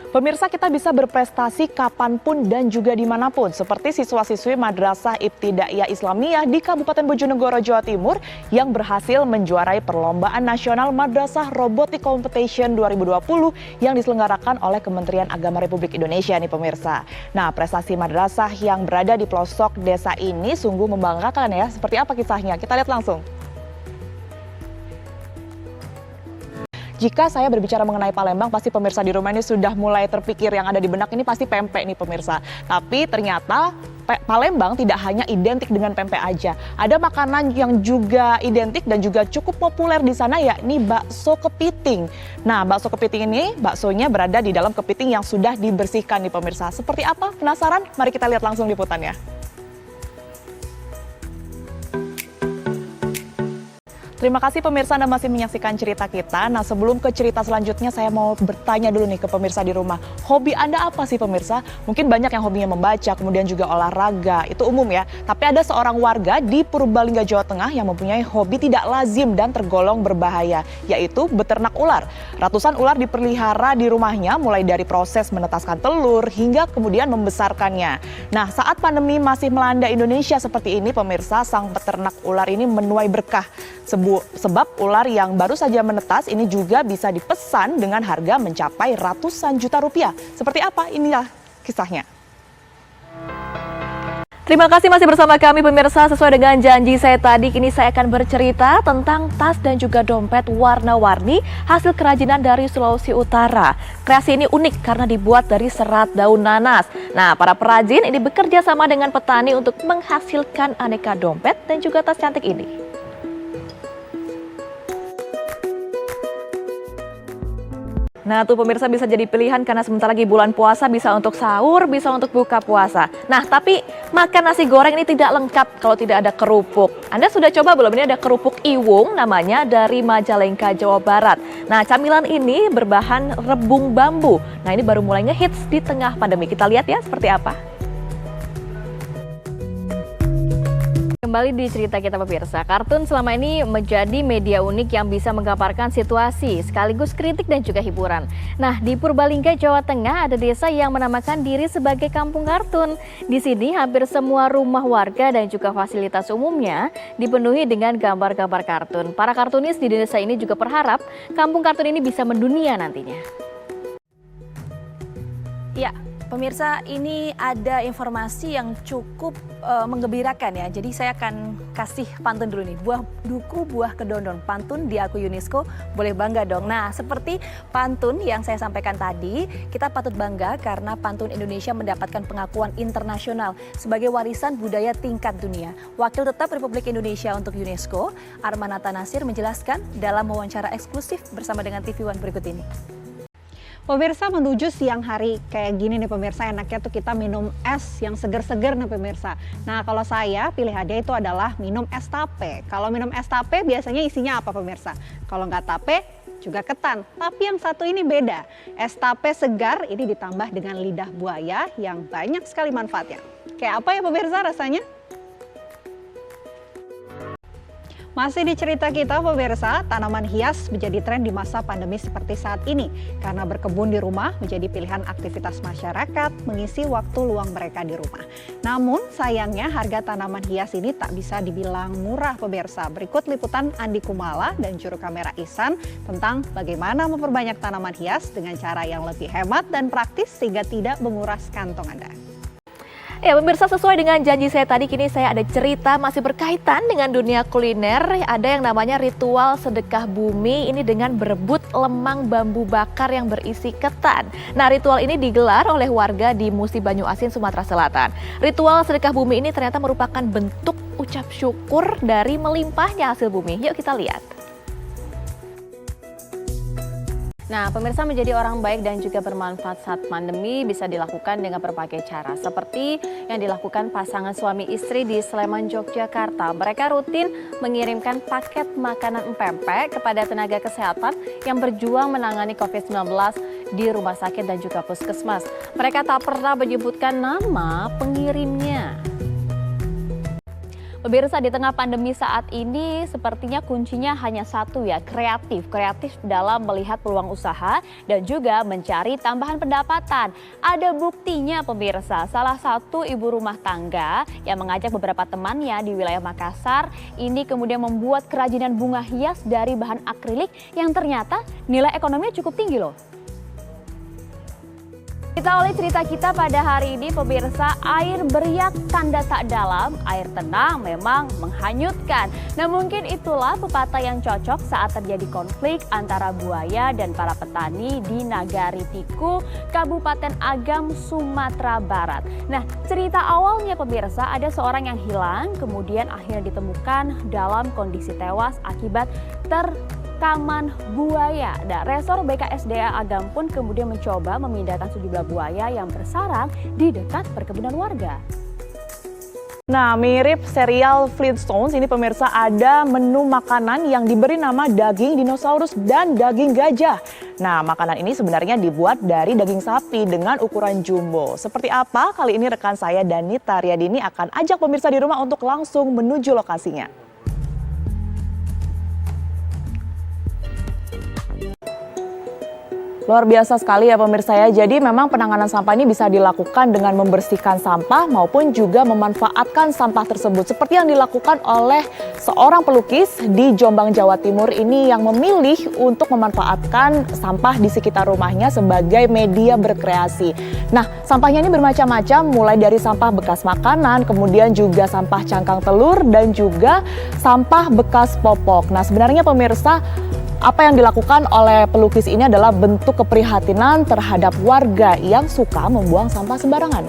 Pemirsa, kita bisa berprestasi kapanpun dan juga dimanapun, seperti siswa-siswi Madrasah Ibtidaiyah Islamiyah di Kabupaten Bojonegoro, Jawa Timur yang berhasil menjuarai Perlombaan Nasional Madrasah Robotic Competition 2020 yang diselenggarakan oleh Kementerian Agama Republik Indonesia nih pemirsa. Nah, prestasi madrasah yang berada di pelosok desa ini sungguh membanggakan ya. Seperti apa kisahnya? Kita lihat langsung. Jika saya berbicara mengenai Palembang, pasti pemirsa di rumah ini sudah mulai terpikir yang ada di benak ini pasti pempek nih pemirsa. Tapi ternyata Palembang tidak hanya identik dengan pempek aja. Ada makanan yang juga identik dan juga cukup populer di sana, yakni bakso kepiting. Nah, bakso kepiting ini, baksonya berada di dalam kepiting yang sudah dibersihkan nih pemirsa. Seperti apa? Penasaran? Mari kita lihat langsung liputannya. Terima kasih pemirsa Anda masih menyaksikan cerita kita. Nah, sebelum ke cerita selanjutnya saya mau bertanya dulu nih ke pemirsa di rumah. Hobi Anda apa sih pemirsa? Mungkin banyak yang hobinya membaca, kemudian juga olahraga. Itu umum ya. Tapi ada seorang warga di Purbalingga, Jawa Tengah yang mempunyai hobi tidak lazim dan tergolong berbahaya, yaitu beternak ular. Ratusan ular dipelihara di rumahnya mulai dari proses menetaskan telur hingga kemudian membesarkannya. Nah, saat pandemi masih melanda Indonesia seperti ini pemirsa, sang peternak ular ini menuai berkah. Sebab ular yang baru saja menetas ini juga bisa dipesan dengan harga mencapai ratusan juta rupiah. Seperti apa? Inilah kisahnya. Terima kasih masih bersama kami pemirsa. Sesuai dengan janji saya tadi, kini saya akan bercerita tentang tas dan juga dompet warna-warni hasil kerajinan dari Sulawesi Utara. Kreasi ini unik karena dibuat dari serat daun nanas. Nah, para perajin ini bekerja sama dengan petani untuk menghasilkan aneka dompet dan juga tas cantik ini. Nah tuh pemirsa, bisa jadi pilihan karena sebentar lagi bulan puasa, bisa untuk sahur, bisa untuk buka puasa. Nah tapi makan nasi goreng ini tidak lengkap kalau tidak ada kerupuk. Anda sudah coba belum? Ini ada kerupuk Iwung namanya dari Majalengka, Jawa Barat. Nah camilan ini berbahan rebung bambu. Nah ini baru mulai ngehits di tengah pandemi. Kita lihat ya seperti apa. Kembali di cerita kita pemirsa, kartun selama ini menjadi media unik yang bisa menggambarkan situasi sekaligus kritik dan juga hiburan. Nah, di Purbalingga, Jawa Tengah ada desa yang menamakan diri sebagai kampung kartun. Di sini hampir semua rumah warga dan juga fasilitas umumnya dipenuhi dengan gambar-gambar kartun. Para kartunis di desa ini juga berharap kampung kartun ini bisa mendunia nantinya. Ya, pemirsa, ini ada informasi yang cukup menggembirakan ya. Jadi saya akan kasih pantun dulu nih. Buah duku, buah kedondong. Pantun diakui UNESCO, boleh bangga dong. Nah, seperti pantun yang saya sampaikan tadi, kita patut bangga karena pantun Indonesia mendapatkan pengakuan internasional sebagai warisan budaya tingkat dunia. Wakil Tetap Republik Indonesia untuk UNESCO, Armanata Nasir menjelaskan dalam wawancara eksklusif bersama dengan TV One berikut ini. Pemirsa, menuju siang hari kayak gini nih pemirsa, enaknya tuh kita minum es yang seger-seger nih pemirsa. Nah kalau saya pilihannya itu adalah minum es tape. Kalau minum es tape biasanya isinya apa pemirsa? Kalau nggak tape juga ketan. Tapi yang satu ini beda. Es tape segar ini ditambah dengan lidah buaya yang banyak sekali manfaatnya. Kayak apa ya pemirsa rasanya? Masih di cerita kita pemirsa, tanaman hias menjadi tren di masa pandemi seperti saat ini. Karena berkebun di rumah menjadi pilihan aktivitas masyarakat mengisi waktu luang mereka di rumah. Namun sayangnya harga tanaman hias ini tak bisa dibilang murah pemirsa. Berikut liputan Andi Kumala dan juru kamera Ihsan tentang bagaimana memperbanyak tanaman hias dengan cara yang lebih hemat dan praktis sehingga tidak menguras kantong Anda. Ya pemirsa, sesuai dengan janji saya tadi, kini saya ada cerita masih berkaitan dengan dunia kuliner. Ada yang namanya ritual sedekah bumi, ini dengan berebut lemang bambu bakar yang berisi ketan. Nah ritual ini digelar oleh warga di Musi Banyu Asin, Sumatera Selatan. Ritual sedekah bumi ini ternyata merupakan bentuk ucap syukur dari melimpahnya hasil bumi. Yuk kita lihat. Nah, pemirsa, menjadi orang baik dan juga bermanfaat saat pandemi bisa dilakukan dengan berbagai cara. Seperti yang dilakukan pasangan suami istri di Sleman, Yogyakarta. Mereka rutin mengirimkan paket makanan empempek kepada tenaga kesehatan yang berjuang menangani COVID-19 di rumah sakit dan juga puskesmas. Mereka tak pernah menyebutkan nama pengirimnya. Pemirsa, di tengah pandemi saat ini sepertinya kuncinya hanya satu ya, kreatif dalam melihat peluang usaha dan juga mencari tambahan pendapatan. Ada buktinya pemirsa, salah satu ibu rumah tangga yang mengajak beberapa temannya di wilayah Makassar ini kemudian membuat kerajinan bunga hias dari bahan akrilik yang ternyata nilai ekonominya cukup tinggi loh. Kita awali cerita kita pada hari ini pemirsa, air beriak tanda tak dalam, air tenang memang menghanyutkan. Nah mungkin itulah pepatah yang cocok saat terjadi konflik antara buaya dan para petani di Nagari Tiku, Kabupaten Agam, Sumatera Barat. Nah cerita awalnya pemirsa, ada seorang yang hilang kemudian akhirnya ditemukan dalam kondisi tewas akibat terkaman buaya. Dan Resor BKSDA Agam pun kemudian mencoba memindahkan sejumlah buaya yang bersarang di dekat perkebunan warga. Nah, mirip serial Flintstones, ini pemirsa ada menu makanan yang diberi nama daging dinosaurus dan daging gajah. Nah, makanan ini sebenarnya dibuat dari daging sapi dengan ukuran jumbo. Seperti apa? Kali ini rekan saya Danita Riyadini akan ajak pemirsa di rumah untuk langsung menuju lokasinya. Luar biasa sekali ya pemirsa ya, jadi memang penanganan sampah ini bisa dilakukan dengan membersihkan sampah maupun juga memanfaatkan sampah tersebut. Seperti yang dilakukan oleh seorang pelukis di Jombang, Jawa Timur ini yang memilih untuk memanfaatkan sampah di sekitar rumahnya sebagai media berkreasi. Nah, sampahnya ini bermacam-macam, mulai dari sampah bekas makanan, kemudian juga sampah cangkang telur, dan juga sampah bekas popok. Nah, sebenarnya pemirsa, apa yang dilakukan oleh pelukis ini adalah bentuk keprihatinan terhadap warga yang suka membuang sampah sembarangan.